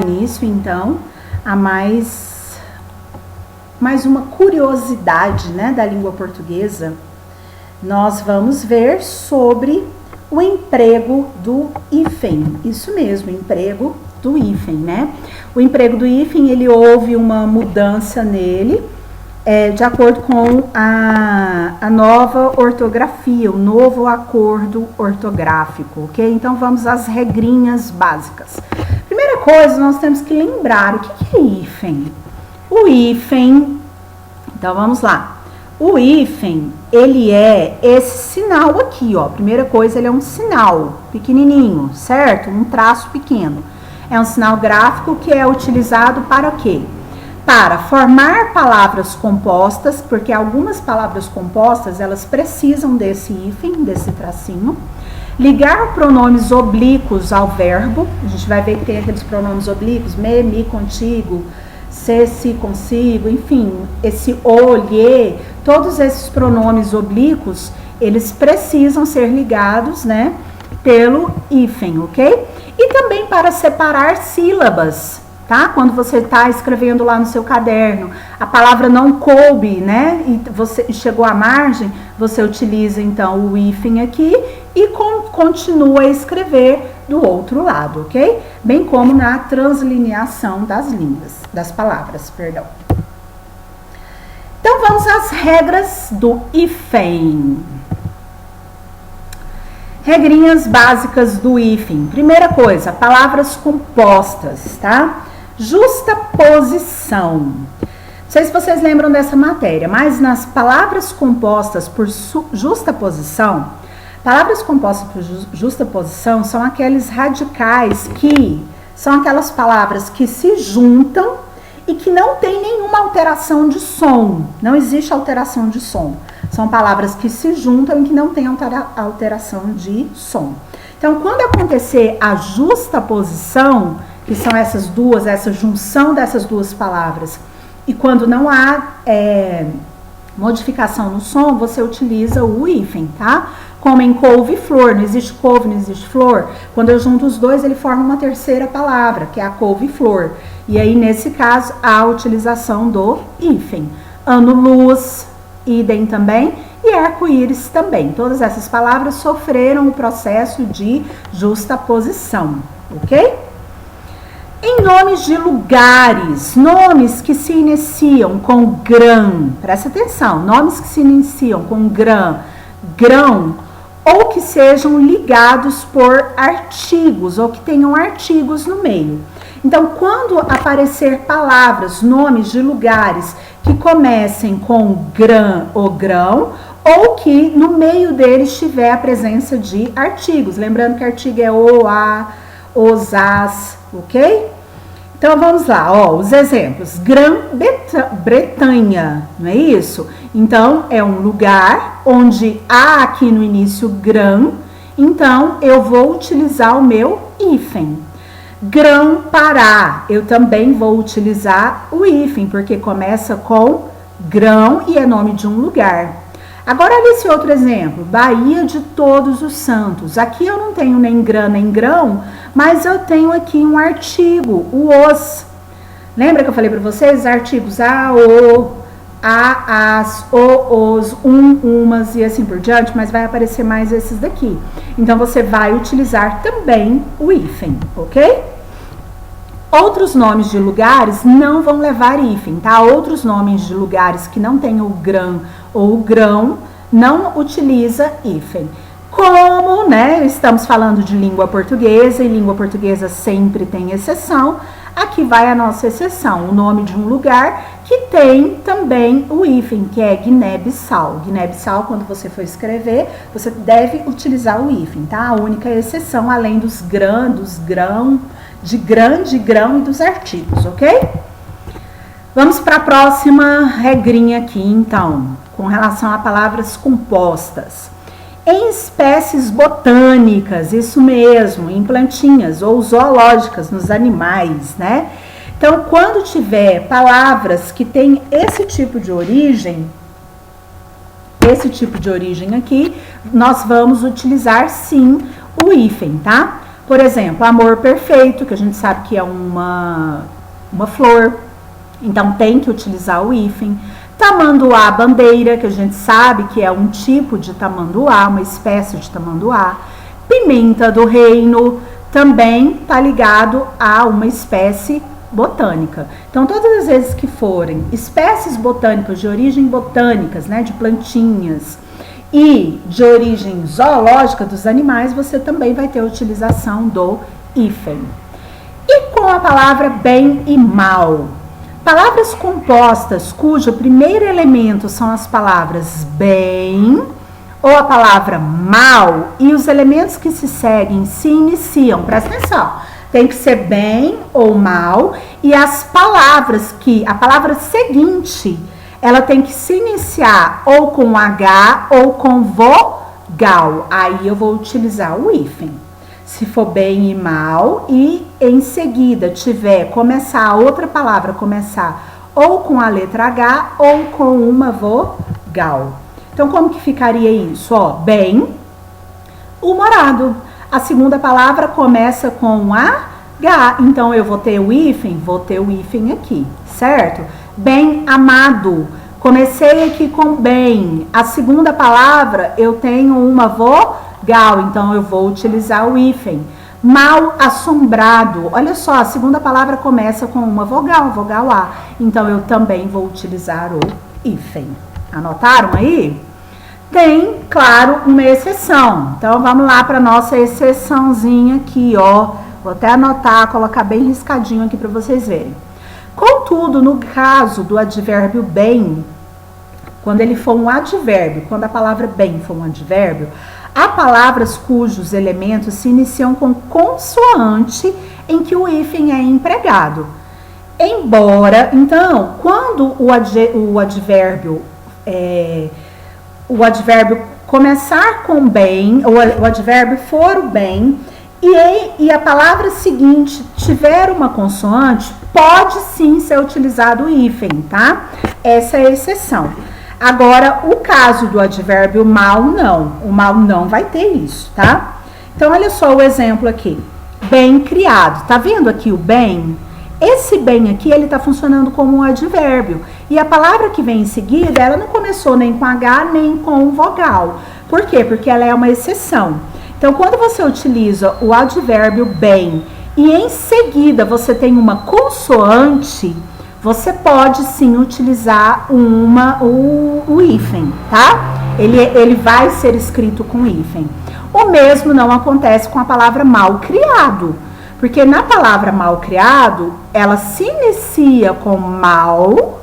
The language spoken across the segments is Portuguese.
início, então, a mais uma curiosidade, né, da língua portuguesa. Nós vamos ver sobre o emprego do hífen. Isso mesmo, emprego do hífen, né? O emprego do hífen, ele houve uma mudança nele, de acordo com a nova ortografia, o novo acordo ortográfico, ok? Então, vamos às regrinhas básicas. Primeira coisa, nós temos que lembrar o que é hífen. O hífen, então vamos lá. O hífen, ele é esse sinal aqui, ó. Primeira coisa, ele é um sinal pequenininho, certo? Um traço pequeno. É um sinal gráfico que é utilizado para o quê? Para formar palavras compostas, porque algumas palavras compostas, elas precisam desse hífen, desse tracinho. Ligar pronomes oblíquos ao verbo, a gente vai ver que tem aqueles pronomes oblíquos, me, contigo, se, consigo, enfim, esse o, lhe, todos esses pronomes oblíquos, eles precisam ser ligados, né, pelo hífen, ok? E também para separar sílabas, tá? Quando você está escrevendo lá no seu caderno, a palavra não coube, né, e você chegou à margem, você utiliza então o hífen aqui e continua a escrever do outro lado, ok? Bem como na translineação das palavras, perdão. Então, vamos às regras do hífen. Regrinhas básicas do hífen. Primeira coisa, palavras compostas, tá? Justaposição. Não sei se vocês lembram dessa matéria, mas nas palavras compostas por justaposição, palavras compostas por justaposição são aqueles radicais que são aquelas palavras que se juntam e que não tem nenhuma alteração de som. Não existe alteração de som. São palavras que se juntam e que não tem alteração de som. Então, quando acontecer a justaposição, que são essa junção dessas duas palavras, e quando não há modificação no som, você utiliza o hífen, tá? Como em couve e flor, não existe couve, não existe flor. Quando eu junto os dois, ele forma uma terceira palavra, que é a couve e flor. E aí, nesse caso, a utilização do hífen. Ano-luz, idem também, e arco-íris também. Todas essas palavras sofreram o processo de justaposição, ok? Em nomes de lugares, nomes que se iniciam com grã, presta atenção, nomes que se iniciam com grão, ou que sejam ligados por artigos, ou que tenham artigos no meio. Então, quando aparecer palavras, nomes de lugares que comecem com grã ou grão, ou que no meio deles tiver a presença de artigos. Lembrando que artigo é o, a, os, as, ok? Então, vamos lá, ó, os exemplos. Grã-Bretanha, não é isso? Então, é um lugar onde há aqui no início grã, então eu vou utilizar o meu hífen. Grão-Pará, eu também vou utilizar o hífen, porque começa com grão e é nome de um lugar. Agora, olha esse outro exemplo, Baía de Todos os Santos. Aqui eu não tenho nem grã nem grão, mas eu tenho aqui um artigo, o os. Lembra que eu falei para vocês? Artigos a, o, a, as, o, os, umas e assim por diante, mas vai aparecer mais esses daqui. Então, você vai utilizar também o hífen, ok? Outros nomes de lugares não vão levar hífen, tá? Outros nomes de lugares que não tenham o grã ou o grão não utiliza hífen. Como, né, estamos falando de língua portuguesa, e língua portuguesa sempre tem exceção, aqui vai a nossa exceção, o nome de um lugar que tem também o hífen, que é Guiné-Bissau. Guiné-Bissau, quando você for escrever, você deve utilizar o hífen, tá? A única exceção, além dos grão, de grão e dos artigos, ok? Vamos para a próxima regrinha aqui, então, com relação a palavras compostas. Em espécies botânicas, isso mesmo, em plantinhas ou zoológicas, nos animais, né? Então, quando tiver palavras que têm esse tipo de origem aqui, nós vamos utilizar sim o hífen, tá? Por exemplo, amor perfeito, que a gente sabe que é uma flor, então tem que utilizar o hífen. Tamanduá bandeira, que a gente sabe que é um tipo de tamanduá, uma espécie de tamanduá. Pimenta do reino também está ligado a uma espécie botânica. Então, todas as vezes que forem espécies botânicas de origem botânicas, né, de plantinhas, e de origem zoológica dos animais, você também vai ter a utilização do hífen. E com a palavra bem e mal. Palavras compostas cujo primeiro elemento são as palavras bem ou a palavra mal e os elementos que se seguem se iniciam, presta atenção, tem que ser bem ou mal e as palavras a palavra seguinte, ela tem que se iniciar ou com H ou com vogal, aí eu vou utilizar o hífen. Se for bem e mal e em seguida começar a outra palavra, começar ou com a letra H ou com uma vogal. Então, como que ficaria isso? Ó, bem, humorado. A segunda palavra começa com H, então eu vou ter o hífen aqui, certo? Bem amado. Comecei aqui com bem. A segunda palavra eu tenho uma vogal, então eu vou utilizar o hífen. Mal assombrado. Olha só, a segunda palavra começa com uma vogal A. Então eu também vou utilizar o hífen. Anotaram aí? Tem, claro, uma exceção. Então vamos lá para nossa exceçãozinha aqui, ó. Vou até anotar, colocar bem riscadinho aqui para vocês verem. Contudo, no caso do advérbio bem, quando ele for um advérbio, quando a palavra bem for um advérbio, há palavras cujos elementos se iniciam com consoante em que o hífen é empregado. Embora, então, quando o advérbio começar com bem, o advérbio for o bem, e a palavra seguinte tiver uma consoante, pode sim ser utilizado o hífen, tá? Essa é a exceção. Agora, o caso do advérbio mal, não. O mal não vai ter isso, tá? Então, olha só o exemplo aqui. Bem criado. Tá vendo aqui o bem? Esse bem aqui, ele tá funcionando como um advérbio. E a palavra que vem em seguida, ela não começou nem com H, nem com vogal. Por quê? Porque ela é uma exceção. Então, quando você utiliza o advérbio bem e em seguida você tem uma consoante, você pode sim utilizar o hífen, tá? Ele vai ser escrito com hífen. O mesmo não acontece com a palavra mal criado, porque na palavra mal criado, ela se inicia com mal,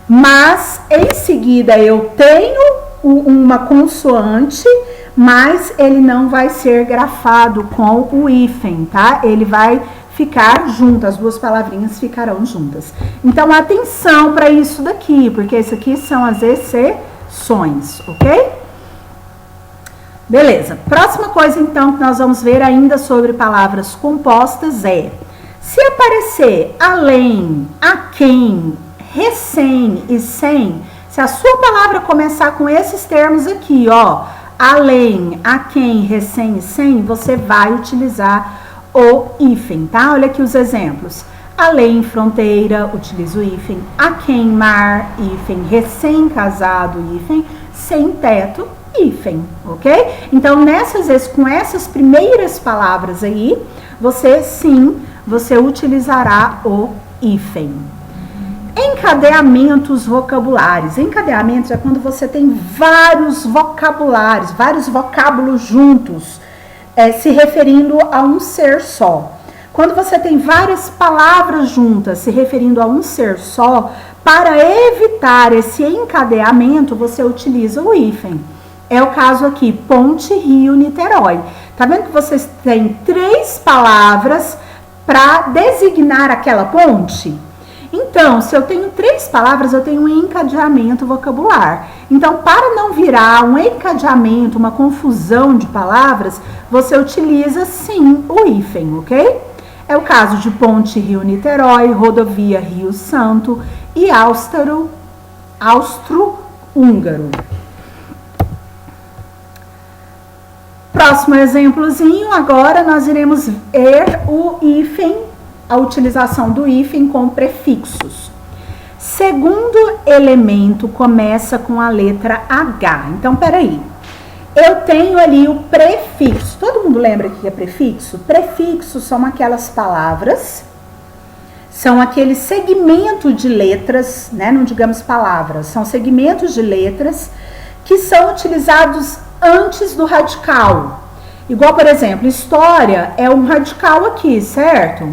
mas em seguida eu tenho uma consoante, mas ele não vai ser grafado com o hífen, tá? Ele vai ficar junto, as duas palavrinhas ficarão juntas. Então, atenção para isso daqui, porque isso aqui são as exceções, ok? Beleza. Próxima coisa, então, que nós vamos ver ainda sobre palavras compostas é: se aparecer além, aquém, recém e sem, se a sua palavra começar com esses termos aqui, ó, além, aquém, recém e sem, você vai utilizar o hífen, tá? Olha aqui os exemplos. Além, fronteira, utiliza o hífen. Aquém, mar, hífen. Recém-casado, hífen. Sem teto, hífen, ok? Então, com essas primeiras palavras aí, você utilizará o hífen. Encadeamentos vocabulares. Encadeamentos é quando você tem vários vocabulários, vários vocábulos juntos, se referindo a um ser só. Quando você tem várias palavras juntas se referindo a um ser só, para evitar esse encadeamento, você utiliza o hífen. É o caso aqui, Ponte Rio Niterói. Tá vendo que vocês têm 3 palavras para designar aquela ponte? Então, se eu tenho 3 palavras, eu tenho um encadeamento vocabular. Então, para não virar um encadeamento, uma confusão de palavras, você utiliza sim o hífen, ok? É o caso de Ponte Rio-Niterói, Rodovia Rio Santo e Austro-Húngaro. próximo exemplozinho, agora nós iremos ver o hífen, a utilização do hífen com prefixos. Segundo elemento começa com a letra H. Então, peraí. Eu tenho ali o prefixo. Todo mundo lembra o que é prefixo? Prefixos são aquelas palavras, são aquele segmento de letras, né? Não digamos palavras, são segmentos de letras que são utilizados antes do radical. Igual, por exemplo, história é um radical aqui, certo?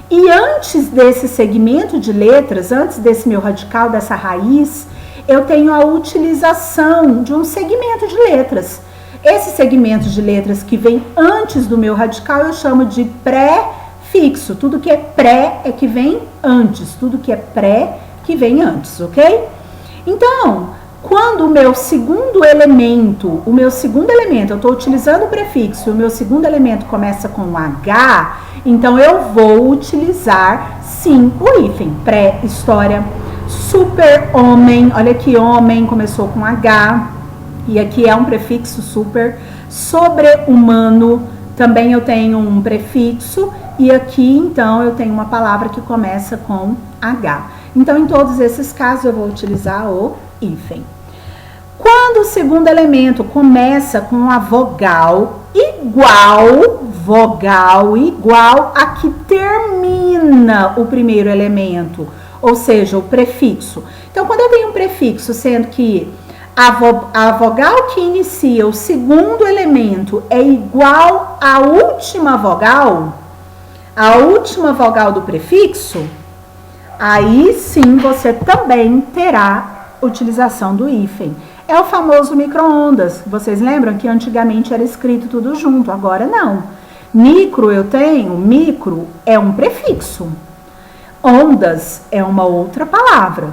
E antes desse segmento de letras, antes desse meu radical, dessa raiz, eu tenho a utilização de um segmento de letras. Esse segmento de letras que vem antes do meu radical eu chamo de pré-fixo. Tudo que é pré é que vem antes, tudo que é pré que vem antes, ok? Então, quando o meu segundo elemento, eu estou utilizando o prefixo, o meu segundo elemento começa com H, então eu vou utilizar sim o hífen, pré-história, super-homem, olha aqui, homem começou com H, e aqui é um prefixo super, sobre-humano, também eu tenho um prefixo, e aqui então eu tenho uma palavra que começa com H. Então em todos esses casos eu vou utilizar o hífen. Quando o segundo elemento começa com a vogal igual a que termina o primeiro elemento, ou seja, o prefixo. Então, quando eu tenho um prefixo, sendo que a vogal que inicia o segundo elemento é igual à última vogal do prefixo, aí sim você também terá utilização do hífen. É o famoso micro-ondas. Vocês lembram que antigamente era escrito tudo junto, agora não. Micro eu tenho, micro é um prefixo. Ondas é uma outra palavra.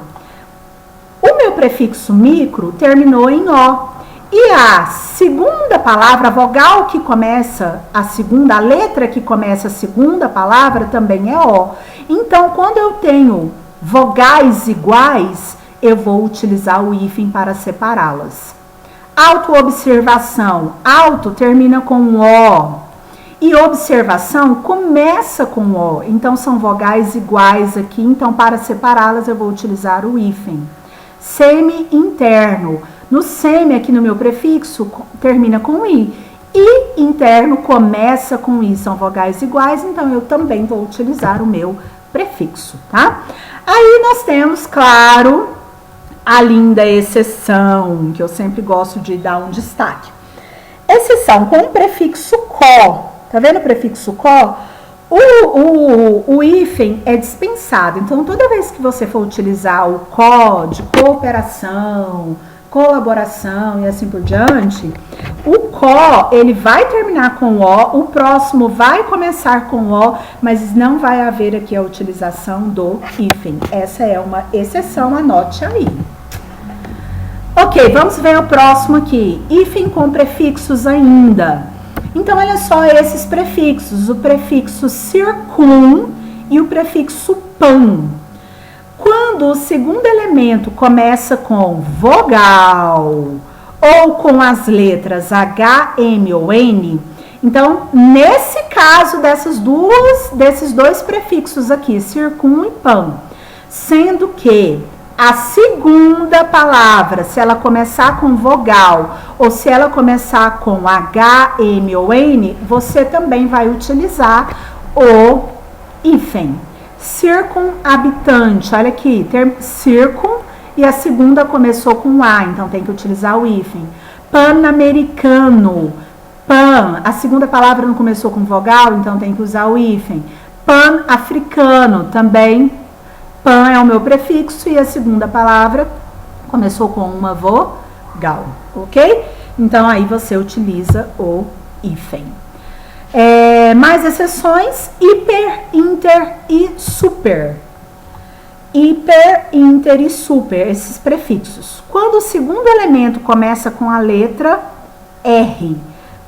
O meu prefixo micro terminou em O. E a segunda palavra, a vogal que começa a letra que começa a segunda palavra também é O. Então, quando eu tenho vogais iguais, eu vou utilizar o hífen para separá-las. Autoobservação. Auto termina com O. E observação começa com O. Então, são vogais iguais aqui. Então, para separá-las, eu vou utilizar o hífen. Semi-interno. No semi, aqui no meu prefixo, termina com I. E interno começa com I. São vogais iguais, então eu também vou utilizar o meu prefixo, tá? Aí nós temos, claro, a linda exceção, que eu sempre gosto de dar um destaque. Exceção com o prefixo có. Tá vendo o prefixo có? O hífen é dispensado. Então, toda vez que você for utilizar o có de cooperação, colaboração e assim por diante, o có, ele vai terminar com O, o próximo vai começar com O, mas não vai haver aqui a utilização do hífen. Essa é uma exceção, anote aí. Ok, vamos ver o próximo aqui. Hífen com prefixos ainda. Então, olha só esses prefixos. O prefixo circum e o prefixo pan. Quando o segundo elemento começa com vogal ou com as letras H, M ou N, então, nesse caso desses dois prefixos aqui, circum e pan, sendo que a segunda palavra, se ela começar com vogal ou se ela começar com H, M ou N, você também vai utilizar o hífen. Circunhabitante, olha aqui, circum e a segunda começou com A, então tem que utilizar o hífen. Pan-americano, pan, a segunda palavra não começou com vogal, então tem que usar o hífen. Pan-africano, também, pan é o meu prefixo e a segunda palavra começou com uma vogal, ok? Então aí você utiliza o hífen. Mais exceções, hiper, inter e super. Hiper, inter e super, esses prefixos. Quando o segundo elemento começa com a letra R,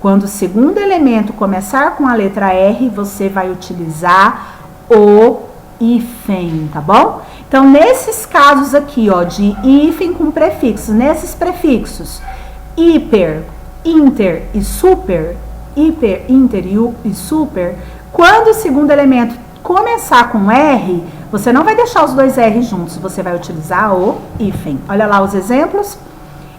quando o segundo elemento começar com a letra R, você vai utilizar o hífen, tá bom? Então, nesses casos aqui, ó, de hífen com prefixos, nesses prefixos hiper, inter e super, hiper, inter e super, quando o segundo elemento começar com R, você não vai deixar os dois R juntos, você vai utilizar o hífen. Olha lá os exemplos.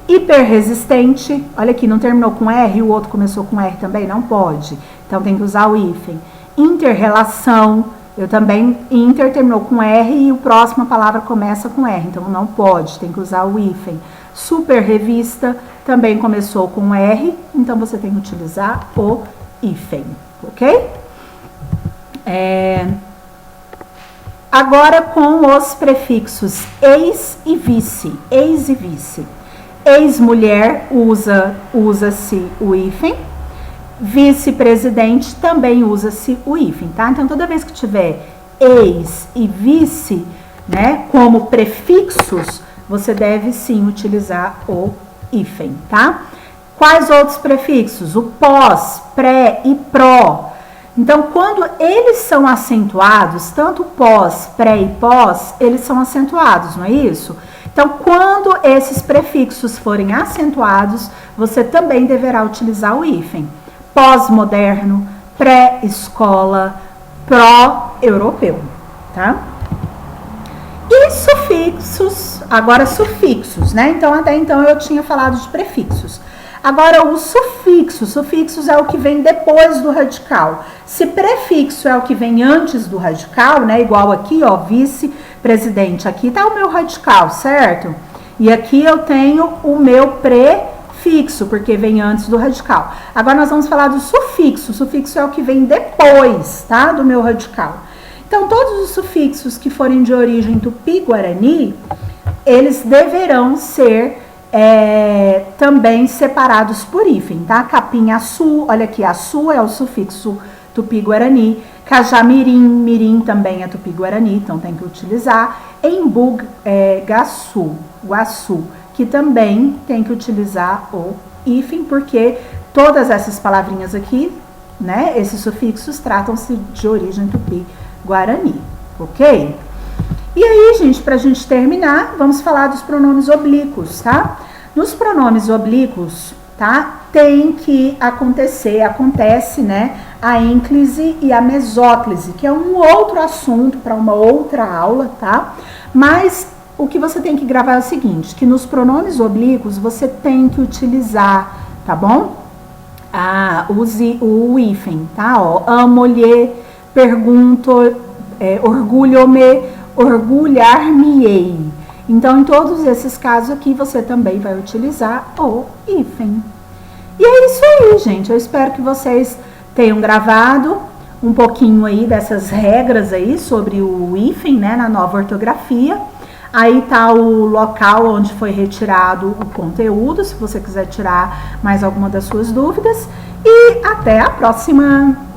Hiperresistente, olha aqui, não terminou com R e o outro começou com R também? Não pode. Então tem que usar o hífen. Interrelação, eu também, inter terminou com R e o próximo palavra começa com R, então não pode, tem que usar o hífen. Super revista, também começou com R, então você tem que utilizar o hífen, ok? Agora com os prefixos ex e vice, ex e vice. Ex-mulher usa-se o hífen, vice-presidente também usa-se o hífen, tá? Então toda vez que tiver ex e vice, né, como prefixos, você deve sim utilizar o hífen, tá? Quais outros prefixos? O pós, pré e pró. Então, quando eles são acentuados, tanto pós, pré e pós, eles são acentuados, não é isso? Então, quando esses prefixos forem acentuados, você também deverá utilizar o hífen. Pós-moderno, pré-escola, pró-europeu, tá? E sufixos, agora sufixos, né? Então, até então eu tinha falado de prefixos. Agora, os sufixos é o que vem depois do radical. Se prefixo é o que vem antes do radical, né? Igual aqui, ó, vice-presidente. Aqui tá o meu radical, certo? E aqui eu tenho o meu prefixo, porque vem antes do radical. Agora nós vamos falar do sufixo. O sufixo é o que vem depois, tá? Do meu radical. Então, todos os sufixos que forem de origem tupi-guarani, eles deverão ser também separados por hífen, tá? Capim-açu, olha aqui, açu é o sufixo tupi-guarani. Cajamirim, mirim também é tupi-guarani, então tem que utilizar. Embu, guaçu, que também tem que utilizar o hífen, porque todas essas palavrinhas aqui, né, esses sufixos tratam-se de origem tupi-guarani, ok? E aí, gente, pra gente terminar, vamos falar dos pronomes oblíquos, tá? Nos pronomes oblíquos, tá? Tem que acontece, né, a ênclise e a mesóclise, que é um outro assunto para uma outra aula, tá? Mas o que você tem que gravar é o seguinte, que nos pronomes oblíquos você tem que utilizar, tá bom? Use o hífen, tá? Ó, amo-lhe, pergunto, orgulho-me, orgulhar-me-ei. Então, em todos esses casos aqui, você também vai utilizar o hífen. E é isso aí, gente. Eu espero que vocês tenham gravado um pouquinho aí dessas regras aí sobre o hífen, né, na nova ortografia. Aí tá o local onde foi retirado o conteúdo, se você quiser tirar mais alguma das suas dúvidas. E até a próxima!